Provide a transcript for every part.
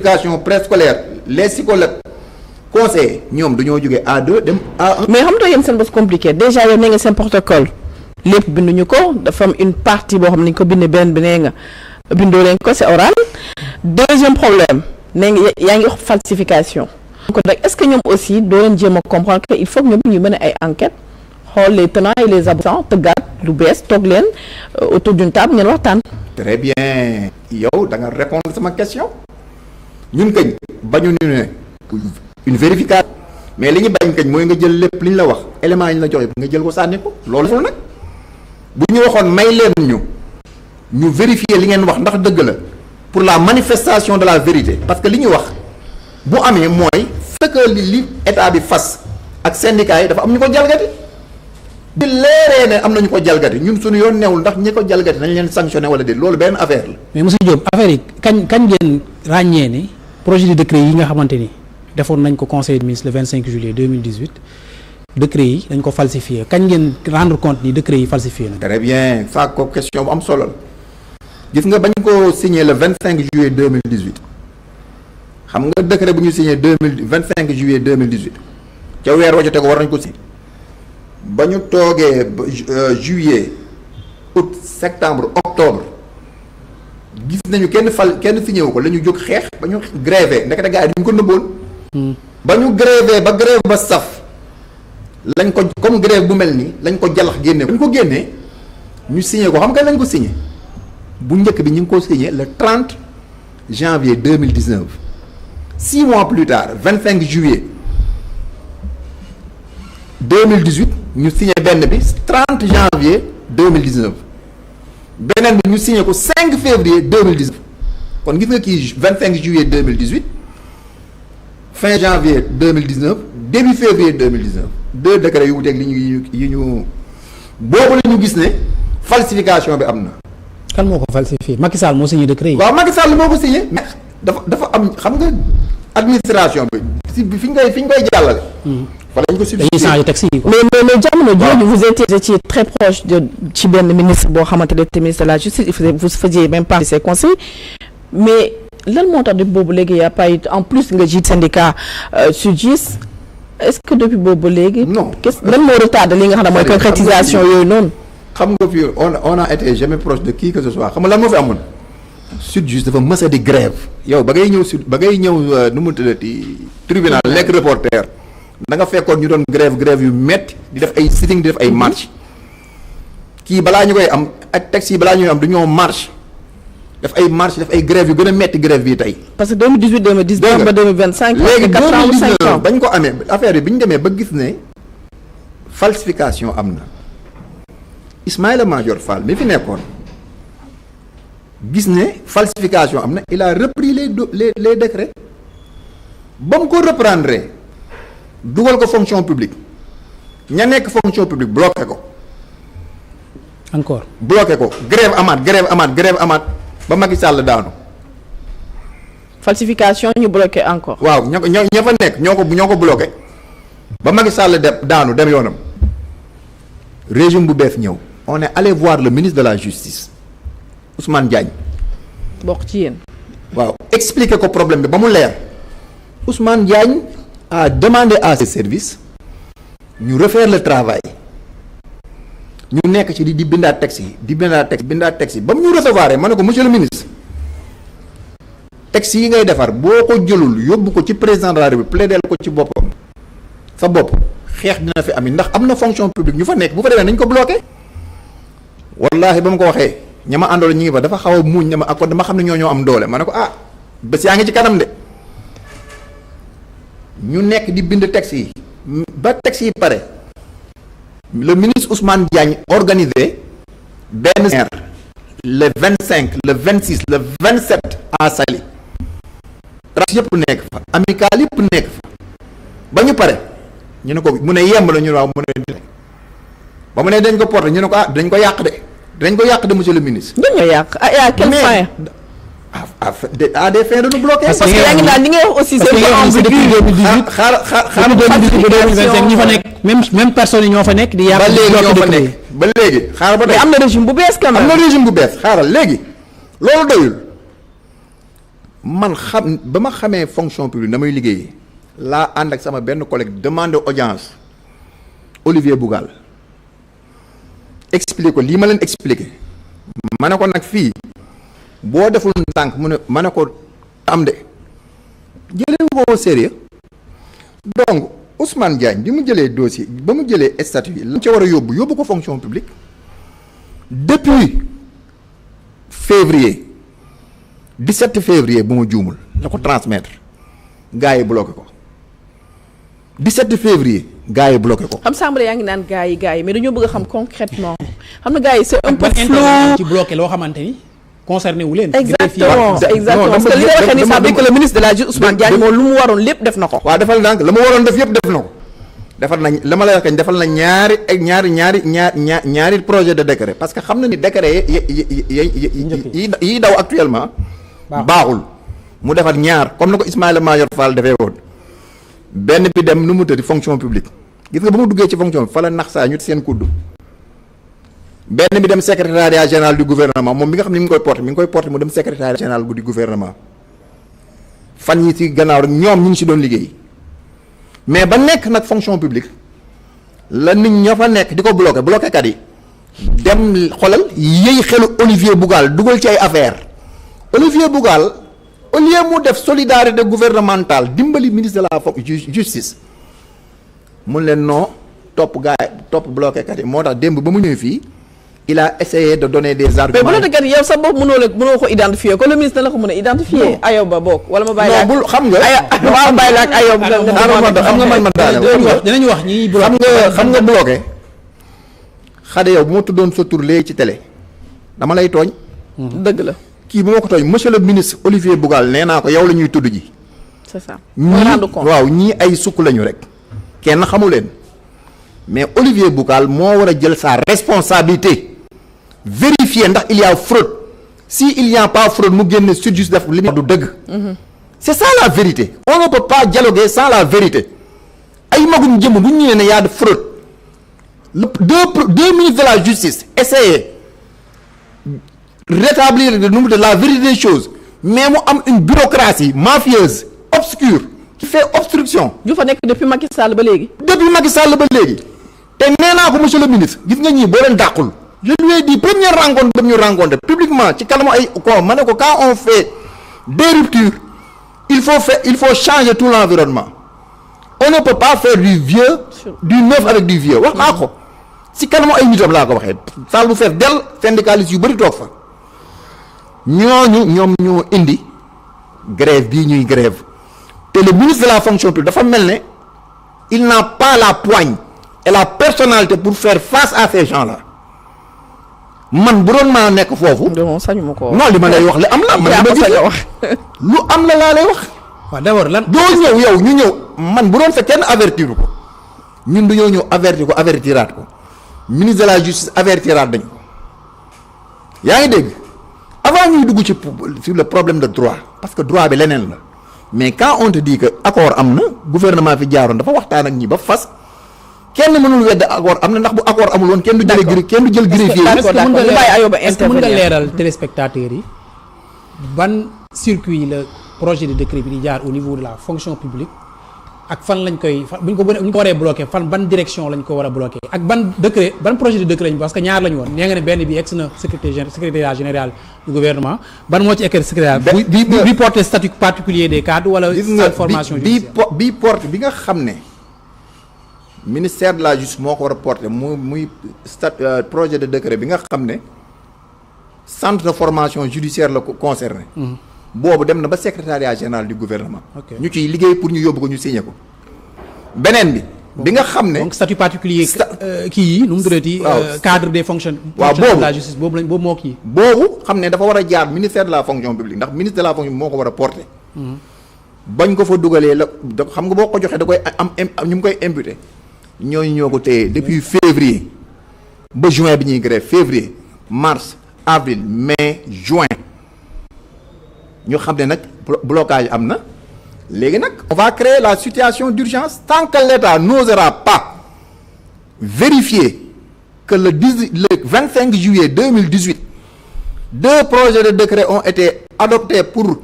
éducation préscolaire les psychologues conseillers ñoom dañoo jógee A2 dem A1. mais xam nga yéen seen bos compliqué déjà yow nee nga seen protocole lépp binduñu ko dafa am une partie boo xam ne ñu ko bindee benn bi nee nga bindoo leen ko c'est oral. deuxième problème nee nga yaa ngi wax falsification. donc nag est-ce que ñoom aussi doo leen jéem a comprendre que il faut que ñoom ñu mën a ay enquêtes xool les tenants et les aboutissants tëggaat lu bees toog leen autour d'une table ngeen waxtaan. très bien yow da nga répondre sama question ñun kañ bañu ñu ne une vérification mais li ñu bañ kañ mooy nga jël lépp li ñu la wax éléments yi ñu la joxe nga jël ko sànni ko loolu ful nag bu ñu waxoon may leen ñu vérifier li ngeen wax ndax dëgg la pour la manifestation de la vérité parce que li ñu wax bu amee mooy fekk li état bi fas ak syndicat yi dafa am ñu ko jalgati bi leeree ne am nañu ko jalgati ñun suñu yoon newul ndax ñi ko jalgati nañ leen sanctionné wala déet loolu benn affaire la. mais monsieur Diop affaire yi kañ ngeen ràññee ni projet de décret yi nga xamante ni defoon nañ ko conseil des ministres le 25 juillet 2018 décret yi dañ ko falsifié kañ ngeen rendre compte ni décret yi falsifié na. très bien ça ko question bu am solo la gis nga bañ ko signé le 25 juillet 2018 xam nga décret bu ñu signé 25 juillet 2018 ca weer wa jotee ko war nañ ko signé ba ñu toogee juillet août septembre octobre gis nañu kenn signé wu ko la ñu jóg xeex ba ñu grévé ndekete gars yi duñ ko nëbboon. ba ñu grévé ba grève ba saf lañ ko comme grève bu mel nii lañ ko jalax génne ko. bu ñu ko génnee ñu signé ko xam nga lañ ko signé bu njëkk bi ñu ngi ko signé le 30 janvier 2019 6 mois plus tard 25 juillet 2018 ñu signé benn bi 30 janvier 2019 beneen bi ñu signé ko 5 février 2019 kon gis nga kii 25 juillet 2018 fin janvier 2019 début février 2019 deux décrets yu wuteeg yi ñu boobu la ñu gis ne falsification bi am na. kan moo ko falsifié Macky Sall moo signé décret yi. waaw Macky Sall moo ko signé. mais dafa am xam nga administration bi si fi ñu koy jàllale. fa lañ ko substitué dañuy changé texte yi quoi. mais jamono jooju vous étiez très proche de ci benn ministre boo xamante ne te ministre de la justice vous faisiez même partie de ses conseils mais lan moo tax depuis boobu léegi y a pas eu en plus nga jiite syndicat SYTJUST est-ce que depuis boobu léegi. non lan moo retardé li nga xam ne mooy concrétisation yooyu noonu. xam nga fii on a été jamais proche de qui que ce soit xam nga lan moo fi amoon SYTJUST dafa mës a di grève yow ba ngay ñëw nu mu tuddati tribunal nekk reporter da nga fekkoon ñu doon grève yu metti di def ay sitting di def ay marche kii balaa ñu koy am ak taxi yi balaa ñuy am du ñoo marche def ay marche def ay grève yu gën a metti grève bii tey. parce que 2018 2019 ba 2025. léegi 2019 bañ ko amee affaire yi bi ñu demee ba gis ne falsification am na Ismaïla Madior Fall mi fi nekkoon gis ne falsification am na il a repris les décrets ba mu ko reprendre dugal ko fonction publique ña nekk fonction publique bloqué ko. encore bloqué ko grève amaat ba Macky Sall daanu. falsification ñu bloqué encore. waaw ña fa nekk ñoo ko bloqué ba Macky Sall daanu dem yoonam régime bu bees ñëw. on est allé voir le ministre de la justice Ousmane Diagne. bokk ci yéen. waaw expliquer ko problème bi ba mu leer Ousmane Diagne a demandé à ses services ñu refaire le travail ñu nekk ci di bindaat texte yi ba mu ñu recevoir ma ne ko monsieur le ministre texte yi ngay defar boo ko jëlul yóbbu ko ci président de la République plaidel ko ci boppam sa bopp xeex dina fi am ndax am na fonction publique ñu fa nekk bu fa demee nañ ko bloqué. wallahi ba ma ko waxee ña ma àndoon ñu ngi fa dafa xaw a muuñ ne ma ak ko dama xam ne ñoo am doole ma ne ko bés yaa ngi ci kanam de ñu nekk di bind texte yi ba texte yi pare le ministre Ousmane Diagne organisé benn le 25 le 26 le 27 à Saly trace yëpp nekk fa amical yëpp nekk fa ba ñu pare ñu ne ko mu ne yemb la ñu waaw mu ne ba mu ne dañ ko porté ñu ne ko dañ ko yàq de monsieur le ministre. ñoom ñoo yàq à quelle fin. à des fins de nous bloquer. parce que yaa ngi naan li ngay wax aussi. parce que depuis 2018 xaaral 2025 ñi fa nekk même personne yi ñoo fa nekk di yàq. ba léegi ñoo fa nekk ba léegi xaaral ba tey mais am na régime bu bees quand même. am na régime bu bees xaaral léegi loolu doyul man ba ma xamee fonction publique damay liggéeyee laa ànd ak sama benn collègue demandé audience Olivier Bougal expliqué ko lii ma leen expliqué ma ne ko nag fii boo deful ndànk mu ne ma ne ko am de jëlee ko au sérieux donc Ousmane Diagne bi mu jëlee dossier ba mu jëlee statut yi la ca war a yóbbu ko fonction publique depuis février 17 février bu ma juumul la ko transmettre gars yi bloqué ko 17 février gars yi bloqué ko. xam Sambale yaa ngi naan gars yi mais dañoo bëgg a xam concrètement xam na gars yi c'est un peu flou ci bloqué loo xamante ni concerné wu leen. exactement parce que li nga waxee ni ça veut que le ministre de la justice Ousmane Diagne moom lu mu waroon lépp def na ko. waaw defal ndànk la ma waroon def yëpp def na ko defal nañ la ma lay wax kañ defal na ñaari projet de décret parce que xam na ni décret yi daw actuellement. baaxul mu defar ñaar comme na ko Ismaïla Madior Fall defee woon benn bi dem nu mu tëddi fonction publique gis nga ba mu duggee ci fonction bi fa la nax saa ñu seen kudd benn bi dem secrétariat général du gouvernement moom bi nga xam ne mi ngi koy porté mu dem secrétariat général du gouvernement fan yi ci gannaaw rek ñoom ñu ngi ci doon liggéey mais ba nekk nag fonction publique la nit ña fa nekk di ko bloqué kat yi dem xolal yëy xelu Olivier Bougal dugal ci ay affaire Olivier Bougal au lieu mu def solidarité gouvernementale dimbali ministre de la justice mun leen non topp bloqué kat yi moo tax démb ba mu ñëwee fii il a essayé de donner des arguments. mais bloqué kat yow sa bopp mënoo ko identifier ko le ministre na la ko mën a identifier. Ayoba bokk wala ma bàyyi la non bul xam nga. waaw bàyyi la ak Ayoba. xam nga man daal dinañu wax ñi xam nga bloqué xade yow bu ma tuddoon sa tur léegi ci télé dama lay tooñ. dëgg la. kii bu ma ko tooñ monsieur le ministre Olivier Bougal nee naa ko yow la ñuy tudd ji. c'est ça. waaw ñii ay sukk lañu rek. kenn xamu leen mais Olivier Bougal moo war a jël sa responsabilité vérifier ndax il y a fraude si il y a pas fraude mu génne SYTJUST def li du dëgg. c'est ça la vérité. on ne peut pas dialoguer sans la vérité ay magum jëm bu ñu ne y a de fraude deux ministres de la justice essayer rétablir le nombre de la vérité des choses mais mu am une bureaucratie mafieuse obscure qui fait obstruction. ñu fa nekk depuis Macky Sall ba léegi. te nee naa ko monsieur le ministre gis nga ñii boo leen dàqul. je lui ai dit première rencontre ba ñu rencontré publiquement ci kanamu ay ko ma ne ko quand on fait des ruptures il faut changer tout l'environnement on ne peut pas faire du neuf avec du vieux wax naa ko ci kanamu ay nitam laa ko waxee saal bu fees del syndicalistes yu bëri toog fa ñoom ñoo indi grève bii ñuy grève te le ministre de la fonction publique dafa mel ne il n'a pas la poigne et la personnalité pour faire face à ces gens-là man bu doon maa nekk foofu. sañu ma ko non li ma lay wax li am la. man li ma gis lu am la laa lay wax. waaw d'abord lan. doo ñëw yow ñu ñëw man bu doon fa kenn avertir ko ñun dañoo ñëw avertiraat ko ministre de la justice avertiraat dañ ko yaa ngi dégg avant ñuy dugg sur le problème de droit parce que droit bi leneen la mais quand on te dit que accord am na gouvernement fi jaaroon dafa waxtaan ak ñi ba fas. kenn mënul wedd accord am na ndax bu accord amul woon kenn du jël greffier est-ce que mën nga leeral téléspectateurs yi ban circuit la projet de décret bi di jaar au niveau de la fonction publique ak fan lañ koy bu ñu ko waree bloqué fan ban direction lañ ko war a bloqué ak ban projet de décret lañ parce que ñaar lañu woon nee nga ne benn bi ex na secrétariat général du gouvernement ban moo ci ekk secrétaire bi porté statut particulier des cadres wala formation bi porte bi nga xam ne ministère de la justice moo ko war a porter muy projet de décret bi nga xam ne centre de formation judiciaire la ko concerné. boobu dem na ba secrétariat général du gouvernement. ñu ciy liggéey pour ñu yóbbu ko ñu signé ko. beneen bi nga xam ne donc statut particulier kii yi nu mu tuddati cadre des fonctions. waaw boobu de la justice boobu moo kii. boobu xam ne dafa war a jaar ministère de la fonction publique ndax ministre de la fonction moo ko war a porter. bañ ko fa dugalee la xam nga boo ko joxee da koy am ñu ngi koy imputé. ñooñu ñoo ko téye depuis février ba juin bi ñuy grève février mars avril mai juin ñu xam ne nag blocage am na léegi nag on va créer la situation d'urgence tant que l'État n'osera pas vérifier que le 25 juillet 2018 deux projets de décret ont été adoptés pour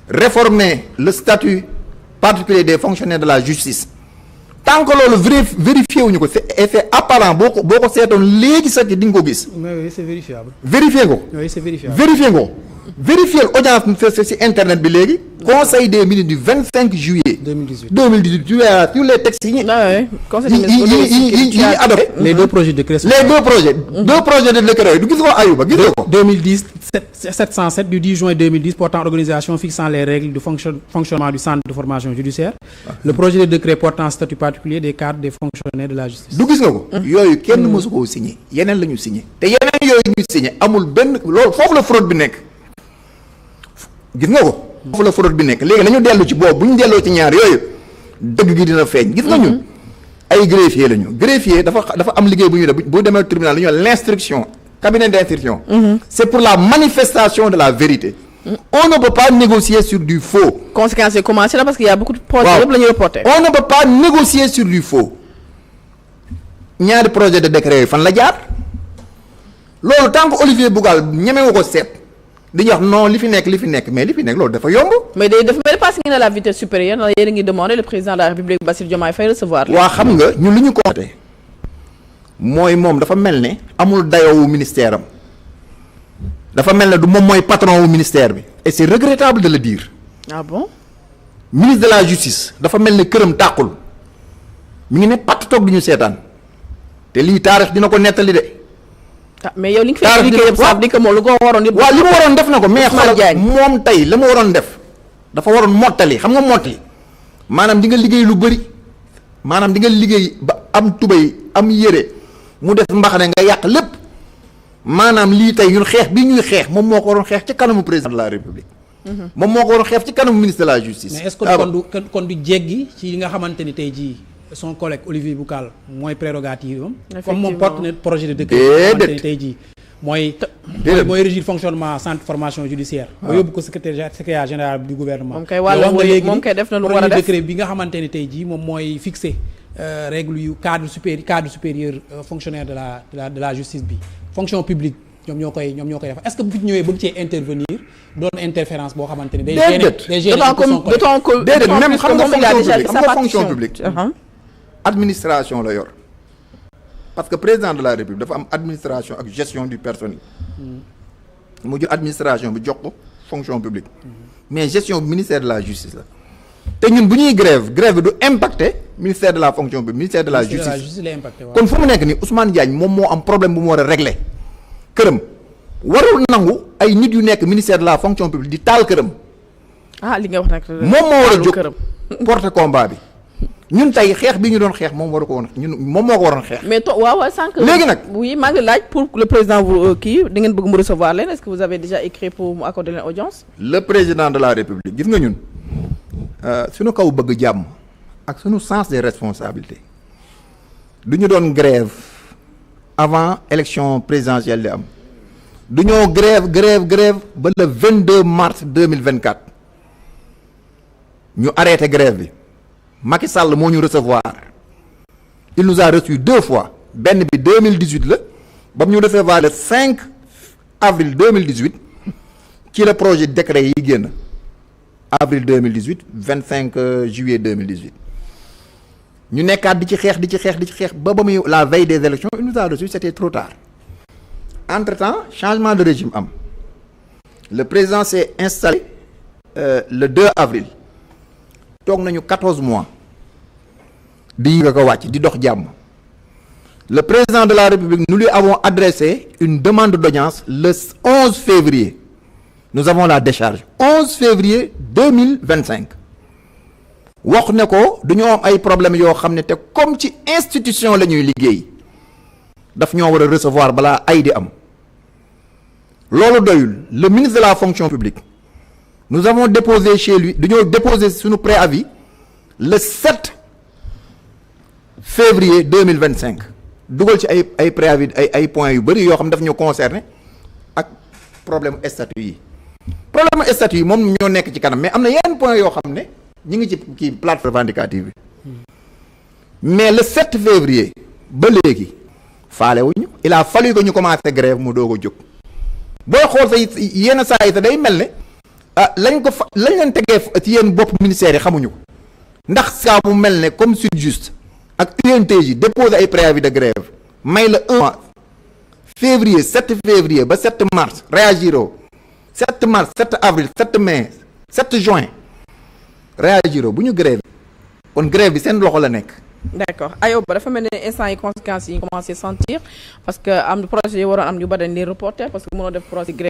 réformer le statut particulier des fonctionnaires de la justice tant que loolu vérifié wuñu ko c'est apparent boo ko seetoon léegi sax di nga ko gis. oui c'est vérifiable. vérifié nga ko. oui c'est vérifiable. vérifié nga ko. vérifier audience ci internet bi léegi. conseil des ministres du 25 juillet. 2018 tu verras tous les textes yi adopté. les deux projets de décret. deux projets de décret yooyu du gis ko Ayuba gis nga ko. 2010 707 du 10 juin 2010 portant organisation fixant les règles du fonctionnement du centre de formation judiciaire. Le projet de décret portant statut particulier des cadres des fonctionnaires de la justice. du gis nga ko. yooyu kenn mësu koo signé yeneen la ñu signé te yeneen yooyu ñu signé amul benn loolu foofu la fraude bi nekk. gis nga ko foofu la fraude bi nekk léegi nañu dellu ci boobu bu ñu delloo ci ñaar yooyu dëgg gi dina feeñ. gis nga ñun ay greffier la ñu greffier dafa am liggéey bu ñuy def bu demee tribunal lu ñuy wax l'instruction cabinet d'instruction. C'est pour la manifestation de la vérité. On ne peut pas négocier sur du faux. Conséquence yi commencé là parce qu'il y a beaucoup de projets yëpp la ñuy reporter. On ne peut pas négocier sur du faux. ñaari projet de décret yooyu fan la jaar loolu tant que Olivier Bougal ñemewu ko seet dañuy wax non li fi nekk mais li fi nekk loolu dafa yomb. mais day dafa mel parce que la vitesse supérieure ndax yéen a ngi demandé le président de la République Bassirou Diomaye Faye recevoir. waa xam nga ñun lu ñu ko waxee mooy moom dafa mel ne amul dayoowu ministère am dafa mel ne du moom mooy patron wu ministère bi et c'est regrettable de le dire. ah bon. ministre de la justice dafa mel ne këram tàqul mi ngi ne patt toog du ñu seetaan te lii taarix dina ko nettali de. ah mais yow li nga fi expliqué yëpp sax di ko moom lu ko waroon yëpp. waaw li mu waroon def na ko mais xoolal moom tey la mu waroon def dafa waroon mottali xam nga mottali maanaam di nga liggéey lu bëri maanaam di nga liggéey ba am tubay am yére mu def mbaxane nga yàq lépp maanaam lii tey ñun xeex bi ñuy xeex moom moo ko waroon xeex ci kanamu président de la république. moom moo ko waroon xeex ci kanamu ministre de la justice. mais est-ce que kon du jéggi ci li nga xamante ni tey jii son collègue Olivier Boucal mooy prérogative am. comme moom porte na projet de décret. xamante ni tey jii mooy régir fonctionnement centre formation judiciaire. ba yóbbu ko secrétaire général du gouvernement. moom kay wàllu moom kay def na lu war a def projet de décret bi nga xamante ni tey jii moom mooy fixé règle yu cadre supérieur fonctionnaire de la justice bi fonction publique ñoom ñoo koy def est-ce que bu fi ñëwee bëgg cee intervenir doon interférence boo xamante ni. day gêner d'autant que même xam nga fonction publique administration la yor parce que président de la république dafa am administration ak gestion du personnel. mu jël administration bi jox ko fonction publique. mais gestion ministère de la justice la. te ñun bu ñuy grève bi du impacter ministère de la fonction publique ministère de la justice kon fu mu nekk nii Ousmane Diagne moom moo am problème bu mu war a régler këram warul nangu ay nit yu nekk ministère de la fonction publique di taal këram. li nga wax nag. moom moo war a jóg porter combat bi ñun tey xeex bi ñu doon xeex moom waru ko woon moom moo ko waroon xeex. mais waaw sànq. léegi nag oui maa ngi laaj pour le président kii da ngeen bëgg mu recevoir leen est-ce que vous avez déjà écrit pour mu accorder leen audience. le président de la république gis nga ñun suñu kaw bëgg jàmm ak suñu sens des responsabilités du ñu doon grève avant élection présidentielle di am du ñoo grève ba le 22 mars 2024 ñu arrêté grève bi Macky Sall moo ñu recevoir il nous a reçu 2 fois benn bi 2018 la ba mu ñu recevoir le 5 avril 2018 ci la projet décret yi génn avril 2018 25 juillet 2018 ñu nekkaat di ci xeex ba muy la veille des élections il nous a reçu c'était trop tard entre-temps changement de régime am le président s'est installé le 2 avril toog nañu 14 mois di nga ko wàcc di dox jàmm le président de la République nous lui avons adressé une demande d'audience le 11 février nous avons la décharge 11 février 2025 wax ne ko dañoo am ay problèmes yoo xam ne te comme ci institution la ñuy liggéey daf ñoo war a recevoir balaa ay di am loolu doyul le ministre de la fonction publique nous avons déposé chez lui dañoo déposé suñu préavis le 7 février 2025 dugal ci ay préavis ay points yu bëri yoo xam ne daf ñoo concerné ak problème statut yi moom ñoo nekk ci kanam mais am na yenn points yoo xam ne ñu ngi ci kii plateforme revendicative bi mais le 7 février ba léegi faale wuñu il a fallu que ñu commencé grève mu doog a jóg booy xool sa yenn saa yi sa day mel ne lañ leen tegee ci yéen bopp ministère yi xamuñu ko ndax saa mu mel ne comme Sytjust ak UNTJ déposé ay préavis de grève may la 1 mois février 7 février ba 7 mars réagiroo 7 mars 7 avril 7 mai 7 juin réagiroo bu ñu grève kon grève bi seen loxo la nekk. d'accord Ayoba dafa mel ne instant yi conséquences yi commencé sentir parce que am projet yi waroon am yu bari dañ leen reporter parce que mënoo def projet grève